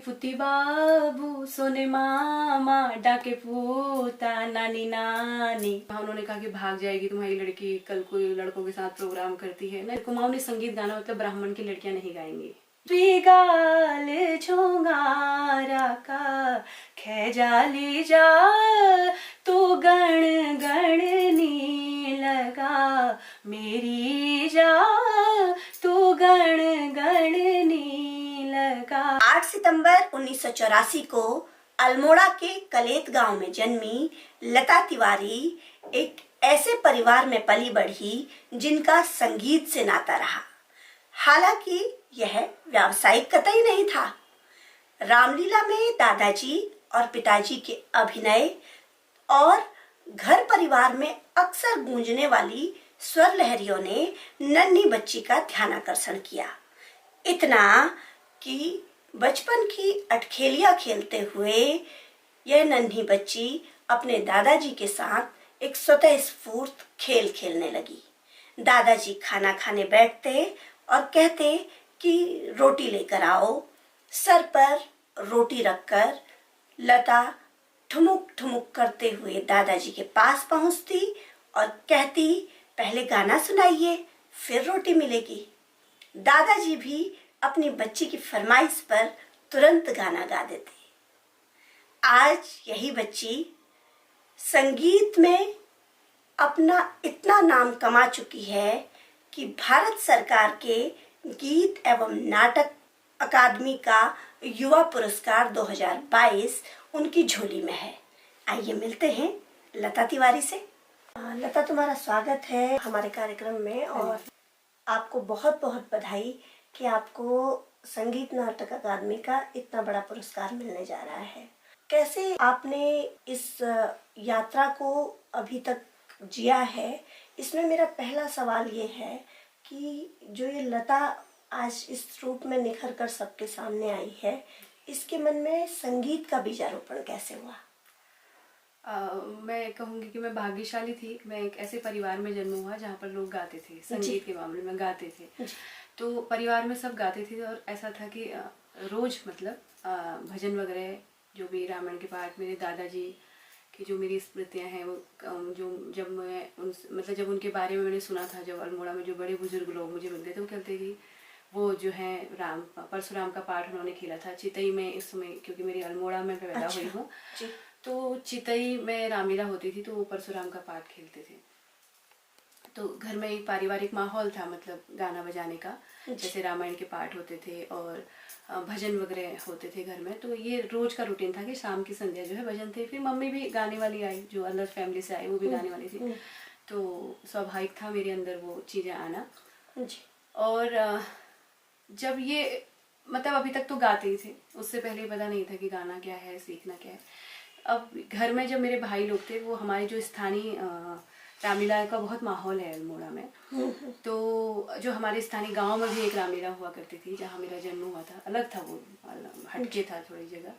पुती बाबू सोने मामा डाके पूता नानी नानी। उन्होंने कहा कि भाग जाएगी तुम्हारी लड़की, कल को लड़कों के साथ प्रोग्राम करती है ना। कुमाऊं ने संगीत गाना मतलब ब्राह्मण की लड़कियां नहीं गाएंगी। गाल झोंगारा का खेजाली जा तो गण गणनी लगा मेरी जा तो गण गणनी लगा। 8 सितंबर 1984 को अल्मोड़ा के कलेत गांव में जन्मी लता तिवारी एक ऐसे परिवार में पली बढ़ी जिनका संगीत से नाता रहा। हालांकि यह व्यावसायिक कतई नहीं था। रामलीला में दादाजी और पिताजी के अभिनय और घर परिवार में अक्सर गूंजने वाली स्वर लहरियों ने नन्ही बच्ची का ध्यानाकर्षण किया। इतना कि बचपन की अटखेलियां खेलते हुए यह नन्ही बच्ची अपने दादाजी के साथ एक स्वतः स्फूर्त खेल खेलने लगी। दादाजी खाना खाने बैठते और कहते कि रोटी लेकर आओ। सर पर रोटी रखकर लता ठुमुक ठुमुक करते हुए दादाजी के पास पहुंचती और कहती, पहले गाना सुनाइए फिर रोटी मिलेगी। दादाजी भी अपनी बच्ची की फरमाइश पर तुरंत गाना गा देते। आज यही बच्ची संगीत में अपना इतना नाम कमा चुकी है कि भारत सरकार के गीत एवं नाटक अकादमी का युवा पुरस्कार 2022 उनकी झोली में है। आइए मिलते हैं लता तिवारी से। लता, तुम्हारा स्वागत है हमारे कार्यक्रम में और आपको बहुत बहुत बधाई कि आपको संगीत नाटक अकादमी का इतना बड़ा पुरस्कार मिलने जा रहा है। कैसे आपने इस यात्रा को अभी तक जिया है, इसमें मेरा पहला सवाल ये है कि जो ये लता आज इस रूप में निखर कर सबके सामने आई है, इसके मन में संगीत का बीजारोपण कैसे हुआ? मैं कहूँगी कि मैं भाग्यशाली थी। मैं एक ऐसे परिवार में जन्म हुआ जहाँ पर लोग गाते थे, संगीत के मामले में गाते थे। तो परिवार में सब गाते थे और ऐसा था कि रोज मतलब भजन वगैरह जो भी रामायण के पाठ, मेरे दादाजी की जो मेरी स्मृतियाँ हैं वो जो जब मैं मतलब जब उनके बारे में मैंने सुना था, जब अल्मोड़ा में जो बड़े बुजुर्ग लोग मुझे मिलते थे वो कहते कि वो जो है परशुराम का पाठ उन्होंने खेला था चितई में। इस समय क्योंकि मेरी अल्मोड़ा में पैदा हुई हूँ तो चितई में रामलीला होती थी तो वो परशुराम का पाठ खेलते थे। तो घर में एक पारिवारिक माहौल था, मतलब गाना बजाने का, जैसे रामायण के पाठ होते थे और भजन वगैरह होते थे घर में। तो ये रोज का रूटीन था कि शाम की संध्या जो है भजन थे। फिर मम्मी भी गाने वाली आई, जो अलग फैमिली से आई वो भी गाने वाली थी। तो स्वाभाविक था मेरे अंदर वो चीज़ें आना। और जब ये मतलब अभी तक तो गाते ही थे, उससे पहले पता नहीं था कि गाना क्या है, सीखना क्या है। अब घर में जब मेरे भाई लोग थे, वो हमारे जो स्थानीय रामलीला का बहुत माहौल है अल्मोड़ा में, तो जो हमारे स्थानीय गांव में भी एक रामलीला हुआ करती थी जहाँ मेरा जन्म हुआ था। अलग था वो, हटके था थोड़ी जगह।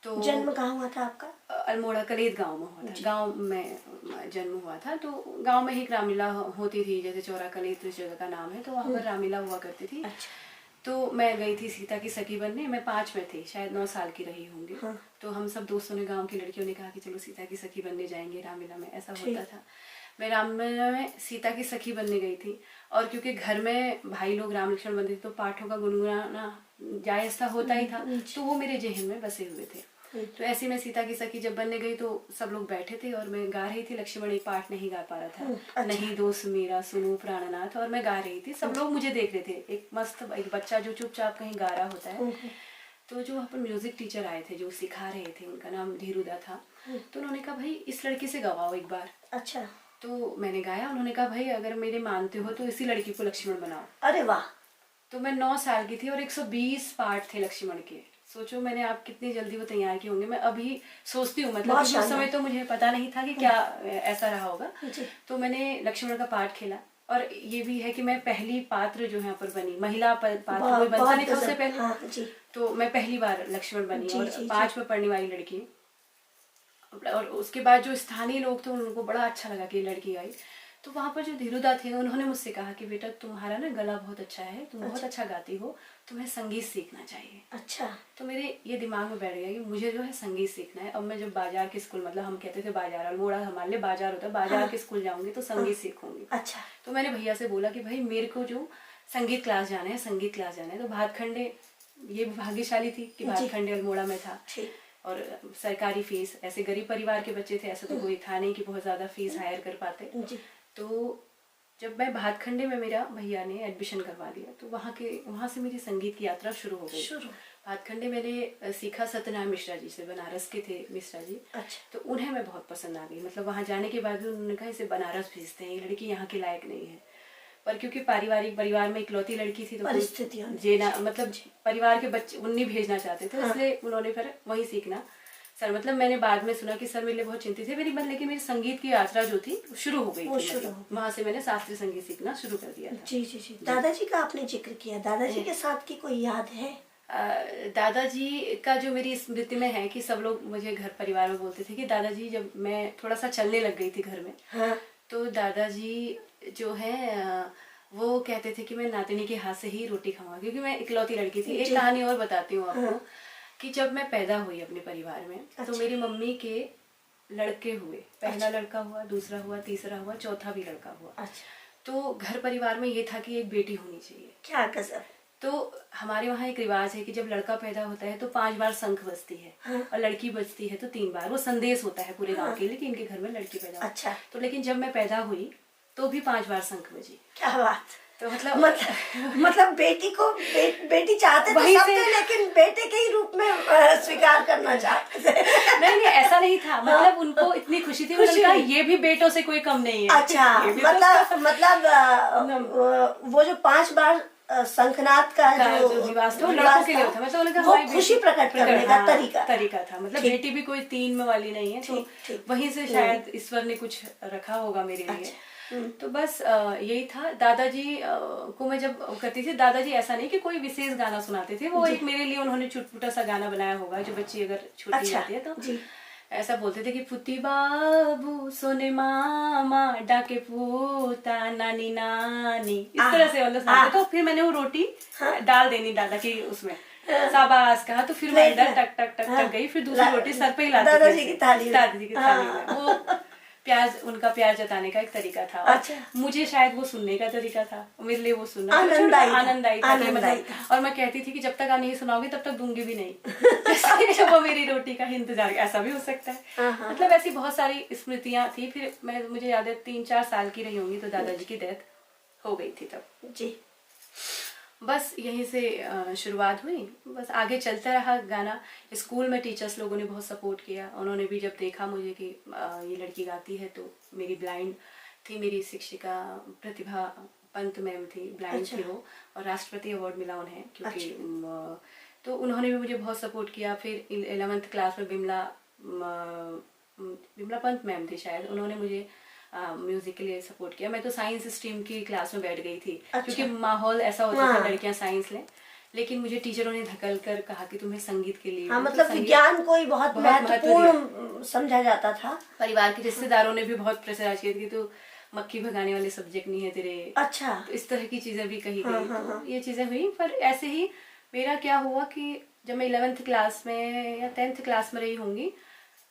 तो जन्म कहाँ हुआ था आपका? अल्मोड़ा कलेत गांव में हुआ था। गांव में जन्म हुआ था तो गांव में ही एक रामलीला होती थी, जैसे चौरा कलेत इस जगह का नाम है, तो वहाँ पर रामलीला हुआ करती थी। तो मैं गई थी सीता की सखी बनने। मैं 5 में थी, शायद 9 साल की रही होंगी। तो हम सब दोस्तों ने, गांव की लड़कियों ने कहा कि चलो सीता की सखी बनने जाएंगे रामलीला में, ऐसा होता था। मैं रामलीला में सीता की सखी बनने गई थी और क्योंकि घर में भाई लोग राम लक्ष्मण बनते थे तो पाठों का गुनगुनाना जायज था, होता ही था, तो वो मेरे जहन में बसे हुए थे। तो ऐसे में सीता की सखी जब बनने गई तो सब लोग बैठे थे और मैं गा रही थी। लक्ष्मण एक पाठ नहीं गा पा रहा था, नहीं दोस्त मेरा सुनो प्राणनाथ, और मैं गा रही थी। सब लोग मुझे देख रहे थे। एक मस्त एक बच्चा जो चुपचाप कहीं गा रहा होता है। तो जो वहाँ पर म्यूजिक टीचर आए थे जो सिखा रहे थे, उनका नाम धीरुदा था। तो उन्होंने कहा भाई इस लड़की से गवाओ एक बार। अच्छा। तो मैंने गाया। उन्होंने कहा भाई अगर मेरे मानते हो तो इसी लड़की को लक्ष्मण बनाओ। अरे वाह। तो मैं 9 साल की थी और 120 पाठ थे लक्ष्मण के। सोचो मैंने आप कितनी जल्दी वो तैयार किए होंगे। मैं अभी सोचती हूँ, मतलब उस समय तो मुझे पता नहीं था कि क्या ऐसा रहा होगा। तो मैंने लक्ष्मण का पाठ खेला और ये भी है कि मैं पहली पात्र जो यहाँ पर बनी, महिला पात्र कोई बनता नहीं था उससे पहले। तो मैं पहली बार लक्ष्मण बनी और 5 में पढ़ने वाली लड़की। और उसके बाद जो स्थानीय लोग थे उनको बड़ा अच्छा लगा कि लड़की आई। तो वहाँ पर जो धीरुदा थे उन्होंने मुझसे कहा कि बेटा तुम्हारा ना गला बहुत अच्छा है, तुम बहुत अच्छा गाती हो, तुम्हें संगीत सीखना चाहिए। अच्छा। तो मेरे ये दिमाग में बैठ गया कि मुझे जो है संगीत सीखना है। अब मैं जब बाजार के स्कूल, मतलब हम कहते थे बाजार, अल्मोड़ा हमारे लिए बाजार होता है, बाजार के स्कूल जाऊंगी तो संगीत सीखूंगी। अच्छा। तो मैंने भैया से बोला कि भाई मेरे को जो संगीत क्लास जाना है, संगीत क्लास जाना है। तो भातखंडे, ये भाग्यशाली थी कि भातखंडे अल्मोड़ा में था और सरकारी फीस, ऐसे गरीब परिवार के बच्चे थे, ऐसा तो कोई था नहीं कि बहुत ज्यादा फीस हायर कर पाते। तो जब मैं भातखंडे में, मेरा भैया ने एडमिशन करवा दिया, तो वहाँ से मेरी संगीत की यात्रा शुरू हो गई। भातखंडे मैंने सीखा सत्यनारायण मिश्रा जी से, बनारस के थे मिश्रा जी। अच्छा। तो उन्हें मैं बहुत पसंद आ गई। मतलब वहाँ जाने के बाद भी उन्होंने कहा इसे बनारस भेजते हैं, ये लड़की यहाँ के लायक नहीं है। पर क्योंकि पारिवारिक परिवार में इकलौती लड़की थी तो परिस्थितियां मतलब परिवार के बच्चे उन्हीं भेजना चाहते थे, इसलिए उन्होंने फिर वहीं सीखना। सर मतलब मैंने बाद में सुना कि सर मेरे लिए बहुत चिंतित थे मेरी, लेकिन मेरी संगीत की यात्रा जो थी शुरू हो गई थी। वहां से मैंने शास्त्रीय संगीत सीखना शुरू कर दिया था। जी जी जी। दादाजी का आपने जिक्र किया, दादाजी के साथ की कोई याद है? दादाजी का जो मेरी स्मृति में है कि सब लोग मुझे घर परिवार में बोलते थे कि दादाजी, जब मैं थोड़ा सा चलने लग गई थी घर में, तो दादाजी जो है वो कहते थे कि मैं नातनी के हाथ से ही रोटी खाऊंगा, क्योंकि मैं इकलौती लड़की थी। एक कहानी और बताती हूँ आपको कि जब मैं पैदा हुई अपने परिवार में, तो मेरी मम्मी के लड़के हुए, पहला लड़का हुआ, दूसरा हुआ, तीसरा हुआ, चौथा भी लड़का हुआ। तो घर परिवार में ये था कि एक बेटी होनी चाहिए। क्या गजब। तो हमारे वहाँ एक रिवाज है कि जब लड़का पैदा होता है तो 5 बार शंख बजती है और लड़की बजती है तो 3 बार। वो संदेश होता है पूरे गांव के लिए कि इनके घर में लड़की पैदा। अच्छा। तो लेकिन जब मैं पैदा हुई तो भी 5 बार शंख बजी। क्या बात। तो मतलब बेटी को बेटी चाहते तो सब थे, लेकिन बेटे के ही रूप में स्वीकार करना चाहते थे। नहीं ऐसा नहीं था। मतलब उनको इतनी खुशी थी, उन्होंने कहा ये भी बेटों से कोई कम नहीं है। अच्छा। मतलब वो जो 5 बार शंखनाद का जो रिवाज था वो लड़कों के लिए था। मतलब उन्होंने कहा वो खुशी प्रकट करने का तरीका था। मतलब बेटी भी कोई 3 में वाली नहीं है। तो वहीं से शायद ईश्वर ने कुछ रखा होगा मेरे लिए। तो बस यही था। दादाजी को मैं जब करती थी, दादाजी ऐसा नहीं कि कोई विशेष गाना सुनाते थे, वो एक मेरे लिए उन्होंने चुटपुटा सा गाना बनाया होगा जो बच्ची अगर छोटी जाती है तो ऐसा बोलते थे कि पुती बाबू सोने मामा डाके पूता नानी नानी, इस तरह से मतलब सुनाते। तो फिर मैंने वो रोटी डाल देनी दादा की उसमें, शाबाश कहा। तो फिर मैं अंदर टक टक टक टक गई, फिर दूसरी रोटी सर पे ही लाती थी दादाजी की थाली में। वो प्याज, उनका प्याज जताने का एक तरीका था। अच्छा। मुझे शायद वो सुनने का तरीका था, मेरे लिए वो सुनना आनंददायी था। मतलब और मैं कहती थी कि जब तक आप नहीं सुनाओगे तब तक दूंगी भी नहीं। वो मेरी रोटी का इंतजार, ऐसा भी हो सकता है। मतलब ऐसी बहुत सारी स्मृतियां थी। फिर मुझे याद है 3-4 साल की रही होंगी तो दादाजी की डेथ हो गई थी तब। जी। बस यहीं से शुरुआत हुई, बस आगे चलता रहा गाना। स्कूल में टीचर्स लोगों ने बहुत सपोर्ट किया। उन्होंने भी जब देखा मुझे कि ये लड़की गाती है, तो मेरी ब्लाइंड थी मेरी शिक्षिका प्रतिभा पंत मैम थी, ब्लाइंड थी वो, और राष्ट्रपति अवार्ड मिला उन्हें क्योंकि तो उन्होंने भी मुझे बहुत सपोर्ट किया। फिर 11th क्लास में बिमला पंत मैम थी शायद, उन्होंने मुझे म्यूजिक के लिए सपोर्ट किया। मैं तो साइंस स्ट्रीम की क्लास में बैठ गई थी। अच्छा। क्योंकि माहौल ऐसा होता था लड़कियां साइंस लें, लेकिन मुझे टीचरों ने धकल कर कहा कि तुम्हें संगीत के लिए मतलब विज्ञान को ही बहुत महत्वपूर्ण समझा जाता था। परिवार के रिश्तेदारों ने भी बहुत प्रेशराइज किया कि तो मक्खी भगाने वाले सब्जेक्ट नहीं है तेरे। अच्छा। तो इस तरह की चीजें भी कही गई। तो ये चीजें हुई। पर ऐसे ही मेरा क्या हुआ कि जब मैं 11th क्लास में या 10th क्लास में रही होंगी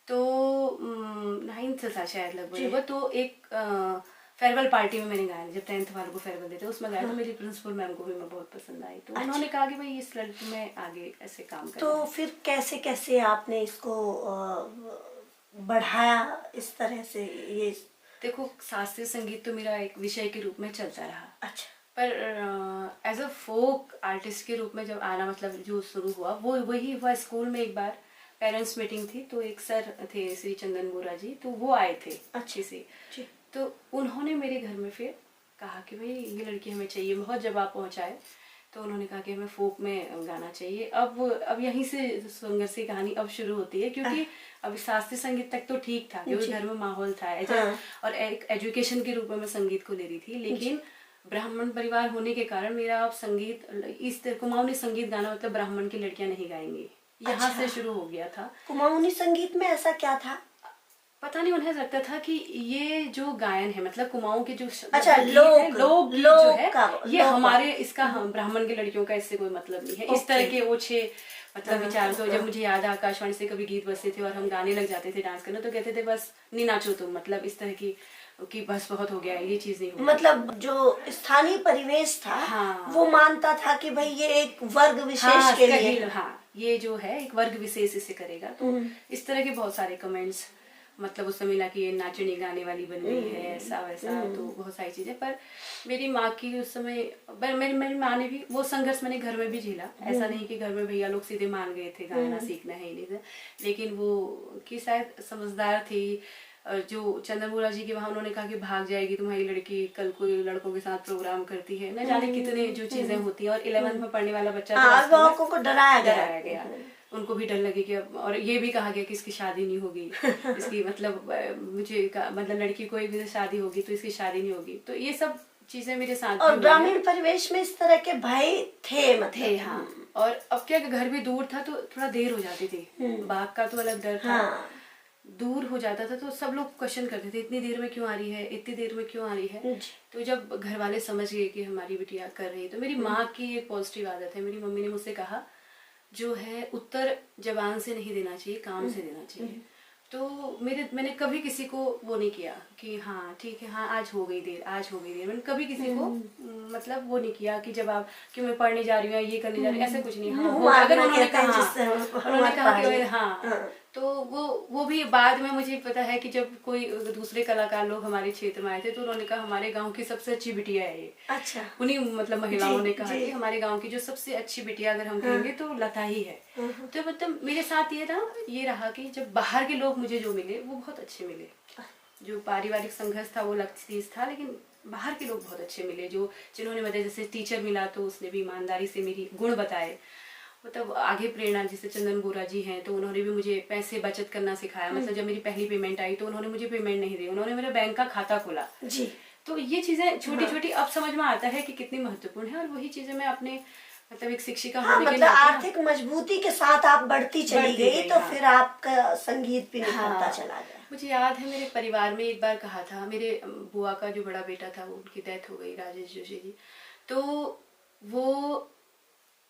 तो 9th था शायद लगभग, तो एक फेयरवेल पार्टी में मैंने गाया। जब 10th वालों को फेयरवेल देते उसमें गाया। तो मेरी प्रिंसिपल मैम को भी मैं बहुत पसंद आई। तो उन्होंने कहा कि भाई इस लड़की में आगे ऐसे काम कर। तो फिर कैसे कैसे आपने इसको बढ़ाया इस तरह से? ये देखो, शास्त्रीय संगीत तो मेरा एक विषय के रूप में चलता रहा। अच्छा। पर एज अ फोक आर्टिस्ट के रूप में जब आना, मतलब जो शुरू हुआ वो वही हुआ स्कूल में। एक बार पेरेंट्स मीटिंग थी तो एक सर थे श्री चंदन बोरा जी, तो वो आए थे अच्छे से। तो उन्होंने मेरे घर में फिर कहा कि भाई ये लड़की हमें चाहिए। बहुत जवाब पहुंचाए तो उन्होंने कहा कि हमें फोक में गाना चाहिए। अब यहीं से संघर्ष की कहानी अब शुरू होती है, क्योंकि अब शास्त्रीय संगीत तक तो ठीक था क्योंकि घर में माहौल था। और एक एजुकेशन के रूप में मैं संगीत को ले रही थी, लेकिन ब्राह्मण परिवार होने के कारण मेरा अब संगीत इस कुमाऊनी संगीत गाना मतलब ब्राह्मण की लड़कियां नहीं गाएंगी, यहाँ से शुरू हो गया था। कुमाऊनी संगीत में ऐसा क्या था? पता नहीं, उन्हें लगता था कि ये जो गायन है मतलब कुमाऊं के जो अच्छा, मतलब गीत है, लोक गीत जो है ये लोक हमारे इसका हम ब्राह्मण के लड़कियों का इससे कोई मतलब नहीं है। इस तरह के ओछे मतलब विचार। तो जब मुझे याद है आकाशवाणी से कभी गीत बजते थे और हम गाने लग जाते थे डांस करने, तो कहते थे बस नहीं नाचो तुम, मतलब इस तरह की बस बहुत हो गया है, ये चीज नहीं होगी। मतलब जो स्थानीय परिवेश था, हाँ, वो मानता था कि भाई ये एक वर्ग विशेष के लिए, हाँ ये जो है एक वर्ग विशेष इसे करेगा। तो इस तरह के बहुत सारे कमेंट्स मतलब उससे मिला कि ये नाचने गाने वाली बन गई है, ऐसा वैसा, तो बहुत सारी चीजें। पर मेरी माँ की उस समय, पर मेरी माँ ने भी वो संघर्ष मैंने घर में भी झेला। ऐसा नहीं कि घर में भैया लोग सीधे मान गए थे गाना सीखना है ही नहीं था, लेकिन वो कि शायद समझदार थी। जो चंद्रमोला जी के वहाँ उन्होंने कहा कि भाग जाएगी तुम्हारी लड़की, कल कोई लड़कों के साथ प्रोग्राम करती है, न जाने कितने जो चीजें होती हैं। और 11th में पढ़ने वाला बच्चा अभिभावकों को डराया गया, उनको भी डर लगे कि अब, और ये भी कहा गया कि इसकी शादी नहीं होगी, इसकी मतलब मतलब लड़की कोई भी शादी होगी तो इसकी शादी नहीं होगी। तो ये सब चीजें मेरे साथ और ग्रामीण परिवेश में इस तरह के भय थे मतलब थे। हाँ, और अब क्या घर भी दूर था तो थोड़ा देर हो जाती थी, बाप का तो अलग डर था। हाँ। दूर हो जाता था तो सब लोग क्वेश्चन करते थे, इतनी देर में क्यों आ रही है, इतनी देर में क्यों आ रही है। तो जब घर वाले समझ गए कि हमारी बिटिया कर रही है, तो मेरी माँ की एक पॉजिटिव आदत है। मेरी मम्मी ने मुझसे कहा जो है उत्तर जबान से नहीं देना चाहिए, काम से देना चाहिए। तो मैंने कभी किसी को वो नहीं किया कि हाँ ठीक है, हाँ आज हो गई देर, आज हो गई देर। मैंने कभी किसी को मतलब वो नहीं किया कि जब आप कि मैं पढ़ने जा रही हूँ या ये करने जा रही हूँ, ऐसा कुछ नहीं। हाँ, अगर उन्होंने कहा कि हाँ, तो वो भी बाद में मुझे पता है कि जब कोई दूसरे कलाकार लोग हमारे क्षेत्र में आए थे तो उन्होंने कहा हमारे गांव की सबसे अच्छी बिटिया है ये। अच्छा। उन्हीं मतलब महिलाओं ने कहा कि हमारे गांव की जो सबसे अच्छी बिटिया अगर हम कहेंगे तो लता ही है। तो मतलब मेरे साथ ये रहा कि जब बाहर के लोग मुझे जो मिले वो बहुत अच्छे मिले। जो पारिवारिक संघर्ष था वो अलग चीज था, लेकिन बाहर के लोग बहुत अच्छे मिले। जो जिन्होंने मतलब जैसे टीचर मिला तो उसने भी ईमानदारी से मेरी गुण बताए, मतलब आगे प्रेरणा। जैसे चंदन बोरा जी हैं तो उन्होंने भी मुझे पैसे बचत करना सिखाया। मतलब जब मेरी पहली पेमेंट आई तो उन्होंने मुझे पेमेंट नहीं दी, उन्होंने मेरा बैंक का खाता खोला जी। तो ये चीजें छोटी छोटी अब समझ में आता है कि कितनी महत्वपूर्ण है। और वही चीजें मैं अपने मतलब एक शिक्षिका होने के मतलब आर्थिक मजबूती के साथ आप बढ़ती चली गई तो फिर आपका संगीत भी निखरता चला गया। मुझे याद है मेरे परिवार में एक बार कहा था, मेरे बुआ का जो बड़ा बेटा था वो उनकी डेथ हो गई, राजेश जोशी जी। तो वो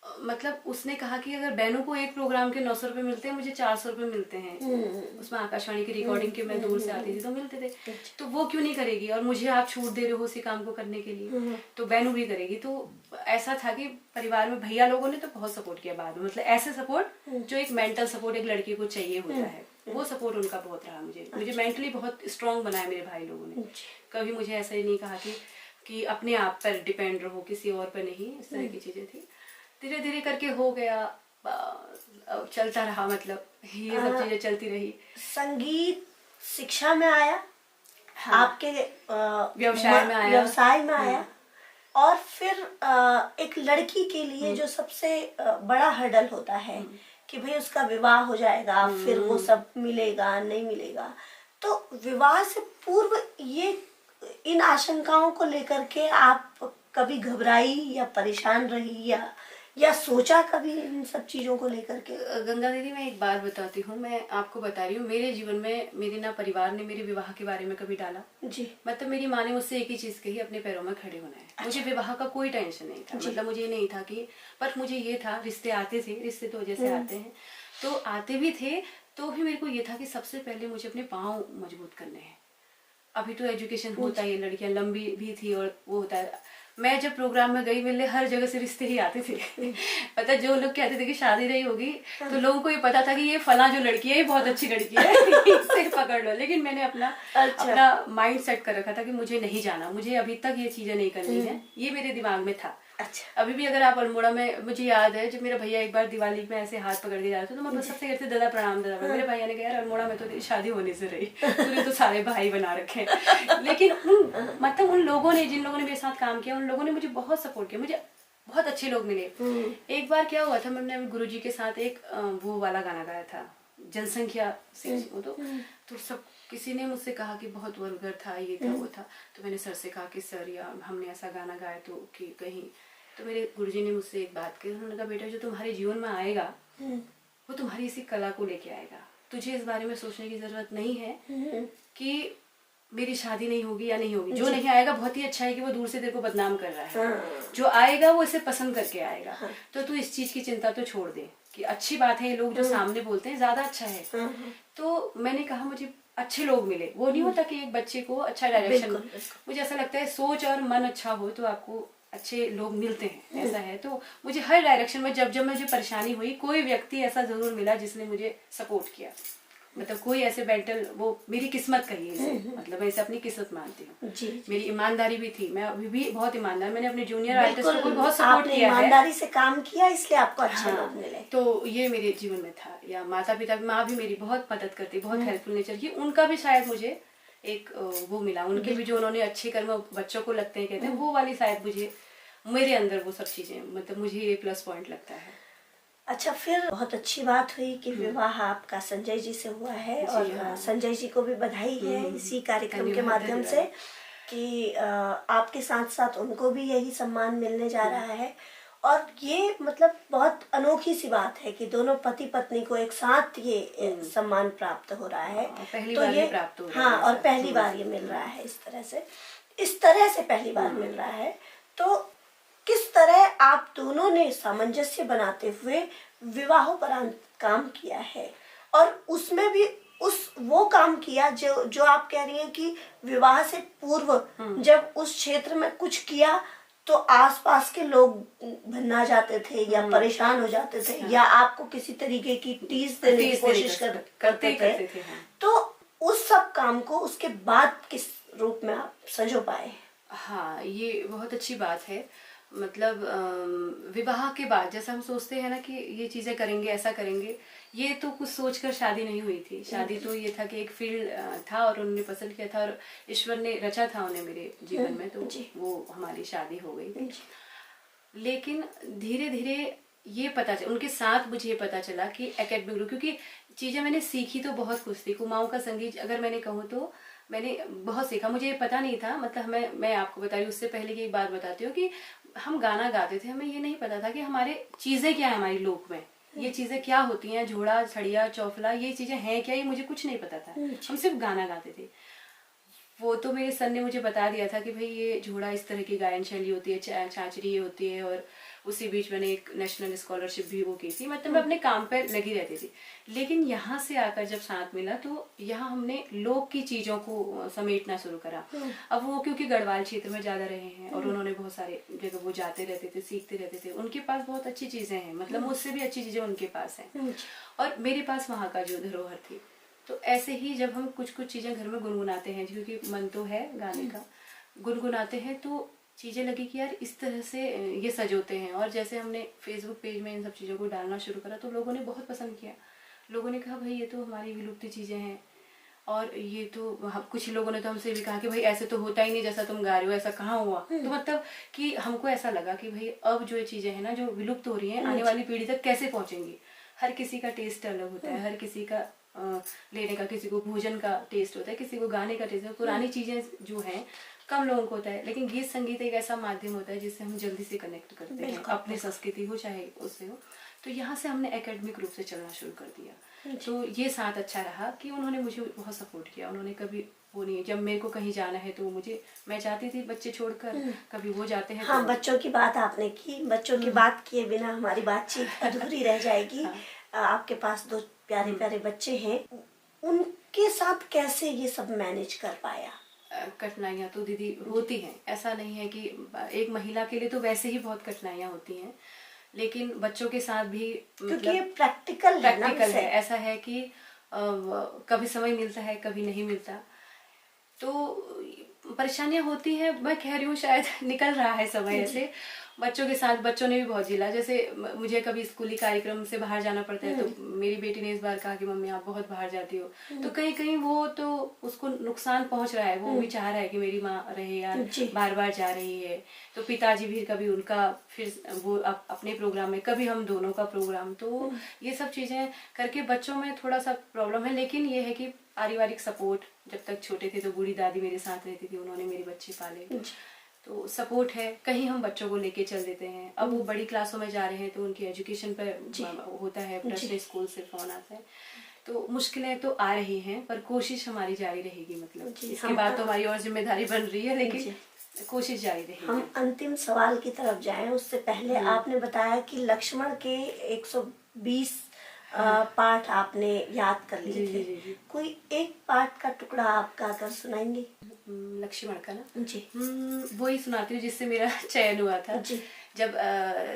मतलब उसने कहा कि अगर बहनों को एक प्रोग्राम के 900 रुपए मिलते हैं, मुझे 400 रुपए मिलते हैं। उसमें आकाशवाणी की रिकॉर्डिंग के मैं दूर से आती थी तो मिलते थे। तो वो क्यों नहीं करेगी, और मुझे आप छूट दे रहे हो उसी काम को करने के लिए, तो बहनों भी करेगी। तो ऐसा था कि परिवार में भैया लोगों ने तो बहुत सपोर्ट किया बाद में, मतलब ऐसे सपोर्ट जो एक मेंटल सपोर्ट एक लड़की को चाहिए होता है, वो सपोर्ट उनका बहुत रहा। मुझे मेंटली बहुत स्ट्रांग बनाया मेरे भाई लोगों ने। कभी मुझे ऐसा ही नहीं कहा कि अपने आप पर डिपेंड रहो, किसी और पर नहीं। इस तरह की चीजें थी। धीरे धीरे करके हो गया, चलता रहा, मतलब ये सब चीजें चलती रही। संगीत शिक्षा में आया, हाँ, आपके व्यवसाय में आया। और फिर एक लड़की के लिए जो सबसे बड़ा हर्डल होता है कि भाई उसका विवाह हो जाएगा, फिर वो सब मिलेगा नहीं मिलेगा, तो विवाह से पूर्व ये इन आशंकाओं को लेकर के आप कभी घबराई या परेशान रही या सोचा कभी इन सब चीजों को लेकर के? गंगा दीदी, मैं एक बात बताती हूँ, मैं आपको बता रही हूँ, मेरे जीवन में मेरे ना परिवार ने मेरे विवाह के बारे में कभी डाला जी। मतलब मेरी माँ ने मुझसे एक ही चीज कही, अपने पैरों में खड़े होना है। अच्छा। मुझे विवाह का कोई टेंशन नहीं था, मतलब मुझे नहीं था कि, पर मुझे ये था, रिश्ते आते थे, रिश्ते तो जैसे आते हैं तो आते भी थे, तो भी मेरे को ये था कि सबसे पहले मुझे अपने पाँव मजबूत करने हैं। अभी तो एजुकेशन होता ही है, लड़कियां लंबी भी थी और वो होता है। मैं जब प्रोग्राम में गई, मिलने हर जगह से रिश्ते ही आते थे। पता जो लोग कहते थे कि शादी नहीं होगी तो लोगों को ये पता था कि ये फला जो लड़की है ये बहुत अच्छी लड़की है, इससे पकड़ लो। लेकिन मैंने अपना माइंड सेट कर रखा था कि मुझे नहीं जाना, मुझे अभी तक ये चीजें नहीं करनी है, ये मेरे दिमाग में था। अच्छा। अभी भी अगर आप अल्मोड़ा में, मुझे याद है जब मेरा भैया एक बार दिवाली में ऐसे हाथ पकड़ के जा रहे थे तो मैं सबसे कहते दादा प्रणाम, दादा प्रणाम। मेरे भैया ने कहा यार अल्मोड़ा में तो शादी होने से रही, तूने तो सारे भाई बना रखे हैं। लेकिन मतलब उन लोगों ने, जिन लोगों ने मेरे साथ काम किया, उन लोगों ने मुझे बहुत सपोर्ट किया, मुझे बहुत अच्छे लोग मिले। एक बार क्या हुआ था, मैंने गुरुजी के साथ एक वो वाला गाना गाया था, जनसंख्या से, तो सब किसी ने मुझसे कहा कि बहुत वल्गर था, ये था वो था। तो मैंने सर से कहा कि सर या हमने ऐसा गाना गाया तो कि कहीं, तो मेरे गुरुजी ने मुझसे एक बात कही, उन्होंने कहा बेटा जो तुम्हारे जीवन में आएगा वो तुम्हारी इसी कला को लेके आएगा, तुझे इस बारे में सोचने की जरूरत नहीं है कि मेरी शादी नहीं होगी या नहीं होगी। जो नहीं आएगा बहुत ही अच्छा है कि वो दूर से तेरे को बदनाम कर रहा है, जो आएगा वो इसे पसंद करके आएगा। तो तू इस चीज की चिंता तो छोड़ दे कि अच्छी बात है ये लोग जो सामने बोलते हैं ज्यादा अच्छा है। तो मैंने कहा मुझे अच्छे लोग मिले, वो नहीं होता कि एक बच्चे को अच्छा डायरेक्शन, मुझे ऐसा लगता है सोच और मन अच्छा हो तो आपको अच्छे लोग मिलते हैं, ऐसा है। तो मुझे हर डायरेक्शन में जब जब मुझे परेशानी हुई कोई व्यक्ति ऐसा जरूर मिला जिसने मुझे सपोर्ट किया। मतलब कोई ऐसे मेंटल, वो मेरी किस्मत कहिए इसे, मतलब मैं इसे अपनी किस्मत मानती हूँ। मेरी ईमानदारी भी थी, मैं अभी भी बहुत ईमानदार, मैंने अपने जूनियर आर्टिस्ट को बहुत सपोर्ट किया है, ईमानदारी से काम किया इसलिए आपको अच्छे लोग मिले। तो ये मेरे जीवन में था। या माता पिता, माँ भी मेरी बहुत मदद करती, बहुत हेल्पफुल नेचर की, उनका भी शायद मुझे एक वो मिला, उनके भी जो उन्होंने अच्छे कर्म बच्चों को लगते हैं कहते हैं, वो वाली शायद मुझे मेरे अंदर वो सब चीजें, मतलब मुझे ये प्लस पॉइंट लगता है। अच्छा, फिर बहुत अच्छी बात हुई कि विवाह आपका संजय जी से हुआ है, और संजय जी को भी बधाई है इसी कार्यक्रम के माध्यम से कि आपके साथ साथ उनको भी यही सम्मान मिलने जा रहा है। और ये मतलब बहुत अनोखी सी बात है कि दोनों पति पत्नी को एक साथ ये सम्मान प्राप्त हो रहा है। पहली तो बार ये प्राप्त हो रहा है। हाँ, और पहली बार ये मिल रहा है इस तरह से पहली बार मिल रहा है। तो किस तरह आप दोनों ने सामंजस्य बनाते हुए विवाहोपरांत काम किया है, और उसमें भी वो काम किया जो आप कह रही हैं कि विवाह से पूर्व जब उस क्षेत्र में कुछ किया तो आसपास के लोग भन्ना जाते थे या परेशान हो जाते थे, या आपको किसी तरीके की टीज देने की कोशिश करते थे। तो उस सब काम को उसके बाद किस रूप में आप संजो पाए? हाँ, ये बहुत अच्छी बात है। मतलब विवाह के बाद जैसा हम सोचते हैं ना कि ये चीजें करेंगे, ऐसा करेंगे, ये तो कुछ सोचकर शादी नहीं हुई थी। शादी तो ये था कि एक फील्ड था और उन्होंने पसंद किया था और ईश्वर ने रचा था उन्हें मेरे जीवन में, तो वो हमारी शादी हो गई थी। लेकिन धीरे धीरे ये पता चला, उनके साथ मुझे ये पता चला कि एकेडमिक ग्रुप, क्योंकि चीजें मैंने सीखी तो बहुत कुछ थी। कुमाऊं का संगीत अगर मैंने कहूँ तो मैंने बहुत सीखा, मुझे ये पता नहीं था। मतलब मैं आपको बता रही हूँ, उससे पहले की एक बात बताती हूँ कि हम गाना गाते थे, हमें ये नहीं पता था कि हमारे चीजें क्या है हमारी लोक में, ये चीजें क्या होती हैं, झोड़ा छड़िया चौफला, ये चीजें हैं क्या, ये मुझे कुछ नहीं पता था। हम सिर्फ गाना गाते थे। वो तो मेरे सर ने मुझे बता दिया था कि भाई ये झोड़ा इस तरह की गायन शैली होती है, छाछरी होती है, और उसी बीच मैंने एक नेशनल स्कॉलरशिप भी वो की थी। मतलब मैं अपने काम पर लगी रहती थी। लेकिन यहाँ से आकर जब साथ मिला तो यहाँ हमने लोक की चीजों को समेटना शुरू करा। अब वो क्योंकि गढ़वाल क्षेत्र में ज्यादा रहे हैं और उन्होंने बहुत सारे जगह वो जाते रहते थे, सीखते रहते थे, उनके पास बहुत अच्छी चीजें हैं, मतलब मुझसे भी अच्छी चीजें उनके पास हैं, और मेरे पास वहाँ का जो धरोहर थी। तो ऐसे ही जब हम कुछ कुछ चीजें घर में गुनगुनाते हैं, क्योंकि मन तो है गाने का, गुनगुनाते हैं तो चीजें लगी कि यार इस तरह से ये सजोते हैं। और जैसे हमने फेसबुक पेज में इन सब चीजों को डालना शुरू करा तो लोगों ने बहुत पसंद किया। लोगों ने कहा भाई ये तो हमारी विलुप्त चीजें हैं, और ये तो कुछ लोगों ने तो हमसे भी कहा कि भाई ऐसे तो होता ही नहीं जैसा तुम गा रहे हो, ऐसा कहाँ हुआ। तो मतलब कि हमको ऐसा लगा कि भाई अब जो ये चीजें हैं ना जो विलुप्त हो रही हैं, आने वाली पीढ़ी तक कैसे पहुंचेंगी। हर किसी का टेस्ट अलग होता है, हर किसी का लेने का, किसी को भोजन का टेस्ट होता है, किसी को गाने का टेस्ट होता है। पुरानी चीजें जो हैं कम लोगों को होता है, लेकिन गीत संगीत एक ऐसा माध्यम होता है जिससे हम जल्दी से कनेक्ट करते हैं, अपनी संस्कृति हो चाहे उससे हो। तो यहाँ से हमने एकेडमिक रूप से चलना शुरू कर दिया। तो ये साथ अच्छा रहा कि उन्होंने मुझे बहुत सपोर्ट किया। उन्होंने कभी वो नहीं, जब मेरे को कहीं जाना है तो मुझे, मैं चाहती थी बच्चे छोड़कर, कभी वो जाते हैं। हाँ, बच्चों की बात आपने की, बच्चों की बात किए बिना हमारी बातचीत अधूरी रह जाएगी। आपके पास 2 प्यारे प्यारे बच्चे हैं, उनके साथ कैसे ये सब मैनेज कर पाया? कठिनाइयाँ तो दीदी होती हैं, ऐसा नहीं है कि एक महिला के लिए तो वैसे ही बहुत कठिनाइयाँ होती हैं, लेकिन बच्चों के साथ भी क्योंकि ये प्रैक्टिकल है। ऐसा है कि कभी समय मिलता है, कभी नहीं मिलता, तो परेशानियां होती हैं। मैं कह रही हूँ शायद निकल रहा है समय ऐसे। बच्चों के साथ बच्चों ने भी बहुत झेला। जैसे मुझे कभी स्कूली कार्यक्रम से बाहर जाना पड़ता है तो मेरी बेटी ने इस बार कहा कि मम्मी आप बहुत बाहर जाती हो, तो कहीं कहीं वो तो उसको नुकसान पहुंच रहा है। वो भी चाह रहा है कि मेरी माँ रहे यार, बार बार जा रही है। तो पिताजी भी कभी उनका फिर वो अपने प्रोग्राम में, कभी हम दोनों का प्रोग्राम, तो ये सब चीजें करके बच्चों में थोड़ा सा प्रॉब्लम है। लेकिन ये है कि पारिवारिक सपोर्ट, जब तक छोटे थे तो बूढ़ी दादी मेरे साथ रहती थी, उन्होंने मेरे बच्चे पाले। तो सपोर्ट है। कहीं हम बच्चों को लेके चल देते हैं, अब वो बड़ी क्लासों में जा रहे हैं तो उनकी एजुकेशन पर होता है प्रश्न, स्कूल से फोन आता है, तो मुश्किलें तो आ रही हैं, पर कोशिश हमारी जारी रहेगी। मतलब इसके बाद तो हमारी और जिम्मेदारी बन रही है, लेकिन कोशिश जारी रहेगी। हम अंतिम सवाल की तरफ जाएं उससे पहले आपने बताया कि लक्ष्मण के 120 पाठ आपने याद कर लिए थे। जी। कोई एक पाठ का टुकड़ा आप गाकर सुनाएंगे? लक्ष्मण का ना जी। वही सुनाती हूँ जिससे मेरा चयन हुआ था। जी। जब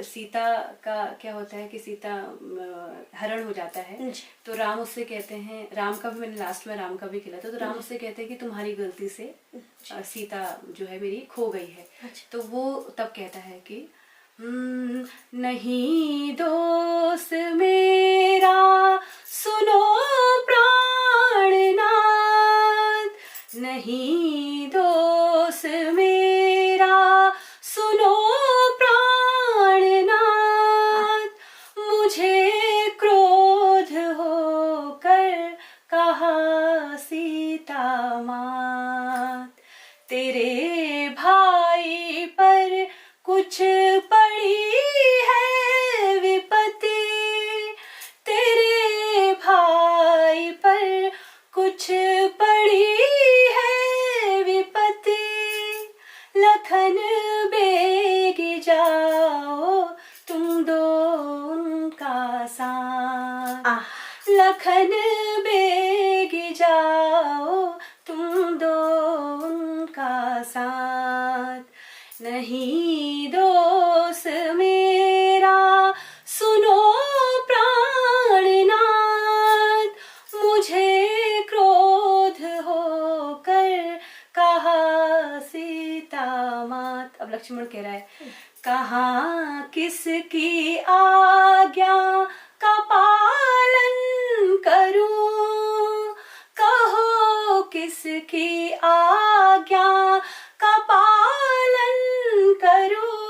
सीता का क्या होता है कि सीता हरण हो जाता है, तो राम उससे कहते हैं, राम का भी मैंने लास्ट में राम का भी खेला था, तो राम उससे कहते हैं कि तुम्हारी गलती से सीता जो है मेरी खो गई है। तो वो तब कहता है कि नहीं दोस्त मेरा सुनो प्राणनाथ, नहीं दोस्त मेरा सुनो प्राणनाथ, मुझे क्रोध होकर कहा सीता मात, तेरे भाई पर कुछ पड़ी है विपत्ति, तेरे भाई पर कुछ पड़ी है विपत्ति, लखन बेग जाओ तुम दो उनका साथ, लखन बेग जाओ तुम दो उनका साथ, नहीं दोस्त मेरा सुनो प्राणनाथ, मुझे क्रोध होकर कहा सीता मात। अब लक्ष्मण कह रहा है, कहाँ किसकी आज्ञा का पालन करूं, कहो किसकी आज्ञा का पालन करूं,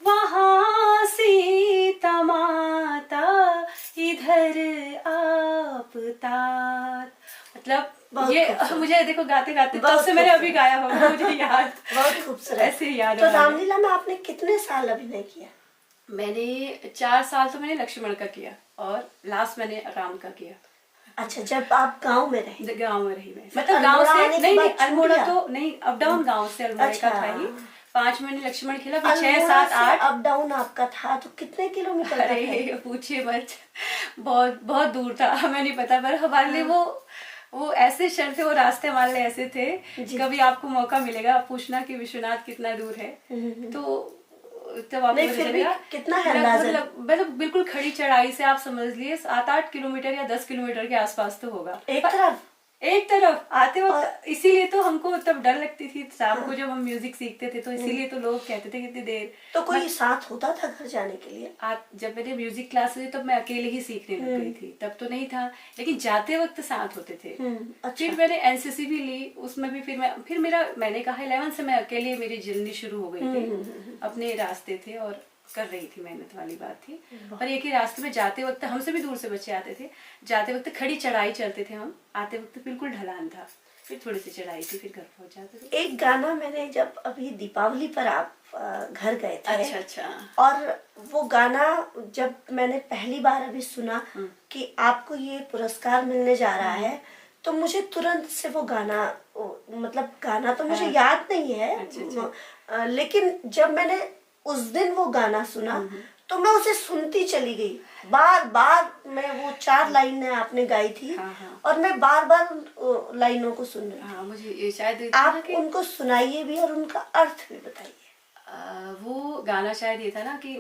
वहाँ सीता माता इधर आप तात। मतलब ये मुझे देखो गाते गाते तब से मैंने अभी गाया होगा, मुझे याद बहुत खूबसूरत ऐसे याद। तो रामलीला में आपने कितने साल अभिनय किया? मैंने 4 साल तो मैंने लक्ष्मण का किया और लास्ट मैंने राम का किया। अच्छा, जब आप गांव में रहे? गांव में रही मैं, मतलब गांव से नहीं, अल्मोड़ा तो नहीं, अप डाउन गांव से अल्मोड़ा का था ही। 5 महीने लक्ष्मण खेला, फिर 6, 7, 8 अप डाउन आपका था, तो कितने किलोमीटर? अरे पूछिए मत, बहुत बहुत दूर था, हमें नहीं पता, पर हमारे लिए वो ऐसे क्षण थे, वो रास्ते हमारे लिए ऐसे थे। कभी आपको मौका मिलेगा पूछना कि विश्वनाथ कितना दूर है, तो तब आपको नहीं, फिर भी कितना है अंदाज़ा? मतलब बिल्कुल खड़ी चढ़ाई से आप समझ लिए 7-8 किलोमीटर या 10 किलोमीटर के आसपास तो होगा। एक तरफ आते वक्त, इसीलिए तो हमको तब डर लगती थी शाम को जब हम म्यूजिक सीखते थे, तो इसीलिए तो लोग कहते थे कितनी देर। तो कोई साथ होता था घर जाने के लिए? जब मेरे म्यूजिक क्लास हुई तब मैं अकेले ही सीखने लग गई थी, तब तो नहीं था, लेकिन जाते वक्त साथ होते थे। अच्छा। फिर मैंने एनसीसी भी ली, उसमें भी फिर मैंने कहा 11 से मैं अकेले, मेरी जर्नी शुरू हो गई थी, अपने रास्ते थे और कर रही थी, मेहनत वाली बात थी। और एक ही रास्ते में जाते वक्त हमसे भी दूर से बच्चे आते थे, जाते वक्त खड़ी चढ़ाई चलते थे हम, आते वक्त बिल्कुल ढलान था, फिर थोड़ी सी चढ़ाई थी, फिर घर पहुंच जाते थे। एक गाना मैंने जब अभी दीपावली पर आप घर गए थे, अच्छा, और वो गाना जब मैंने पहली बार अभी सुना कि आपको ये पुरस्कार मिलने जा रहा है, तो मुझे तुरंत से वो गाना, मतलब गाना तो मुझे याद नहीं है, लेकिन जब मैंने उस दिन वो गाना सुना तो मैं उसे सुनती चली गई, बार बार मैं वो 4 लाइनें आपने गाई थी, और मैं बार बार लाइनों को सुन रही। मुझे ये शायद आप उनको सुनाइए भी और उनका अर्थ भी बताइए। वो गाना शायद ये था ना कि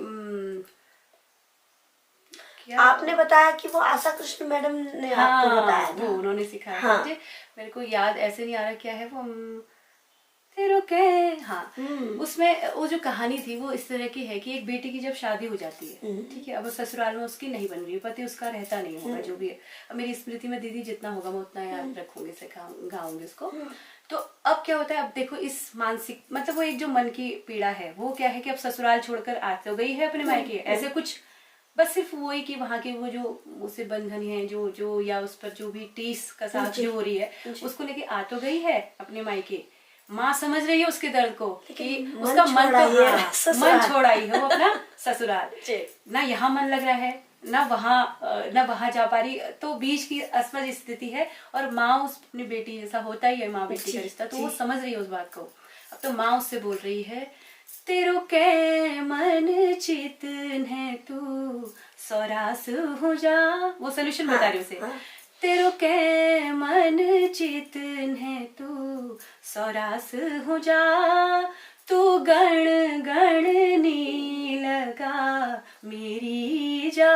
आपने बताया कि वो आशा कृष्ण मैडम ने आपको बताया था, वो उन्होंने सिखाया था मुझे, मेरे को याद ऐसे नहीं आ रहा क्या है वो, तेरो के उसमें वो जो कहानी थी वो इस तरह की है कि एक बेटी की जब शादी हो जाती है, ठीक है, अब ससुराल में उसकी नहीं बन रही, पति उसका रहता नहीं होगा, जो भी है, अब मेरी स्मृति में दीदी जितना होगा मैं उतना याद रखूंगी, गाऊंगी उसको। तो अब क्या होता है, अब देखो इस मानसिक, मतलब वो एक जो मन की पीड़ा है, वो क्या है कि अब ससुराल छोड़कर आ तो गई है अपने मायके, ऐसे कुछ बस सिर्फ वही कि वहाँ के वो जो उसे बंधन है, जो या उस पर जो भी टीस का साथ जो हो रही है, उसको लेके आ तो गई है अपने मायके, माँ समझ रही है उसके दर्द को कि लेकिन उसका मन छोड़ आई है तो हाँ, ससुराल। मन छोड़ आई है वो अपना ससुराल, जी। ना यहाँ मन लग रहा है ना वहाँ जा पा रही, तो बीच की असमंज स्थिति है। और माँ उस अपनी बेटी जैसा होता ही है माँ बेटी जी, का रिश्ता, तो जी। वो समझ रही है उस बात को। अब तो माँ उससे बोल रही है, तेरो कै मन चित है तू सौरास हो जा, वो सोल्यूशन बता रही उसे। हाँ। तेरो कै मन चित है तू सौरास हो जा, तू गण गणनी लगा मेरी जा,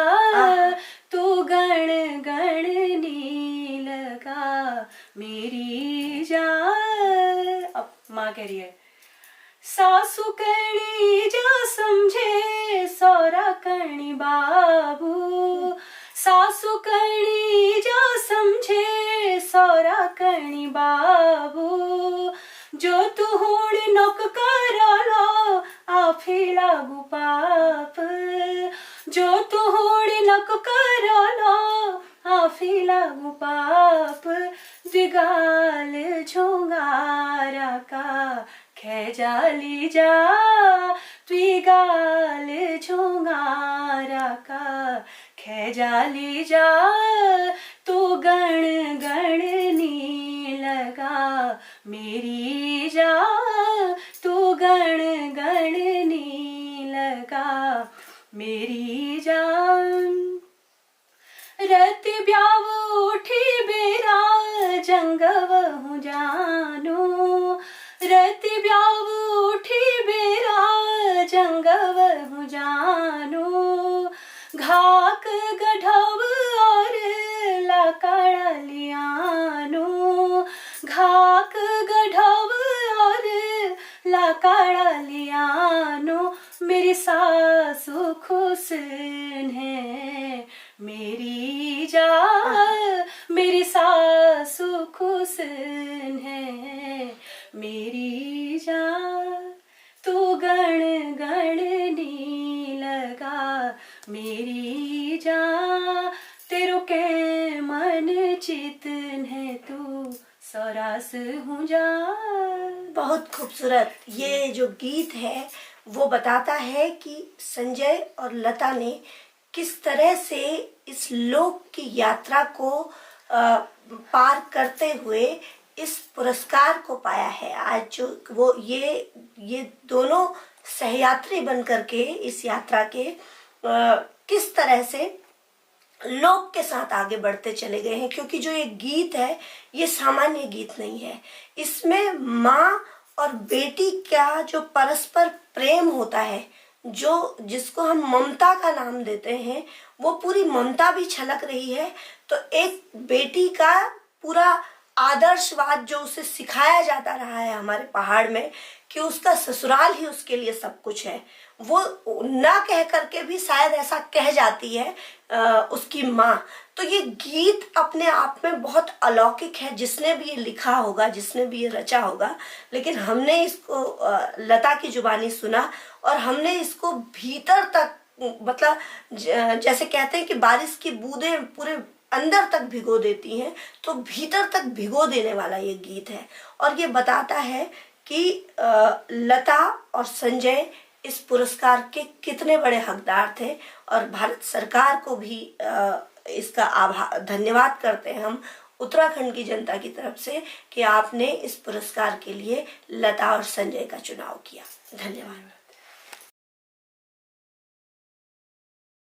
तू गण गणनी लगा मेरी जा। अब माँ कह रही है, सासू करणी जा समझे सौरा करणी बाबू, सासू करणी जा समझे सौरा करणी बाबू, जो तू हुण नक कराला आफे लागू पाप, जो तू हुण नक कराला आफे लागू पाप, द्विगाल झोंगारा का खेजाली जा, द्विगाल झोंगारा का खेजाली जा, तू गण गणनी लगा मेरी जा, तू गण गणनी लगा मेरी जा। रति ब्याव उठी बेरा जंगव हूँ जानू, रति ब्याव उठी बेरा जंगव हूँ जानू, घाक गढ़व और लाकड़ा लियानू, घाक गढ़व और लाकड़ा लियानू, मेरी सासु खुश है मेरी जा, मेरी सासु खुश है मेरी जा, तू गण गणनी लगा मेरी जा, तेरो कै मन चित है तू सौरास हूँ जा। बहुत खूबसूरत ये जो गीत है वो बताता है कि संजय और लता ने किस तरह से इस लोक की यात्रा को पार करते हुए इस पुरस्कार को पाया है। आज जो वो ये दोनों सहयात्री बन करके इस यात्रा के किस तरह से लोक के साथ आगे बढ़ते चले गए हैं, क्योंकि जो ये गीत है ये सामान्य गीत नहीं है। इसमें माँ और बेटी का जो परस्पर प्रेम होता है, जो जिसको हम ममता का नाम देते हैं, वो पूरी ममता भी छलक रही है। तो एक बेटी का पूरा आदर्शवाद जो उसे सिखाया जाता रहा है हमारे पहाड़ में कि उसका ससुराल ही उसके लिए सब कुछ है, वो ना कह करके भी शायद ऐसा कह जाती है उसकी माँ। तो ये गीत अपने आप में बहुत अलौकिक है, जिसने भी ये लिखा होगा, जिसने भी ये रचा होगा। लेकिन हमने इसको लता की जुबानी सुना और हमने इसको भीतर तक, मतलब जैसे कहते हैं कि बारिश की बूंदें पूरे अंदर तक भिगो देती हैं, तो भीतर तक भिगो देने वाला ये गीत है। और ये बताता है कि लता और संजय इस पुरस्कार के कितने बड़े हकदार थे। और भारत सरकार को भी इसका धन्यवाद करते हैं हम उत्तराखंड की जनता की तरफ से कि आपने इस पुरस्कार के लिए लता और संजय का चुनाव किया। धन्यवाद।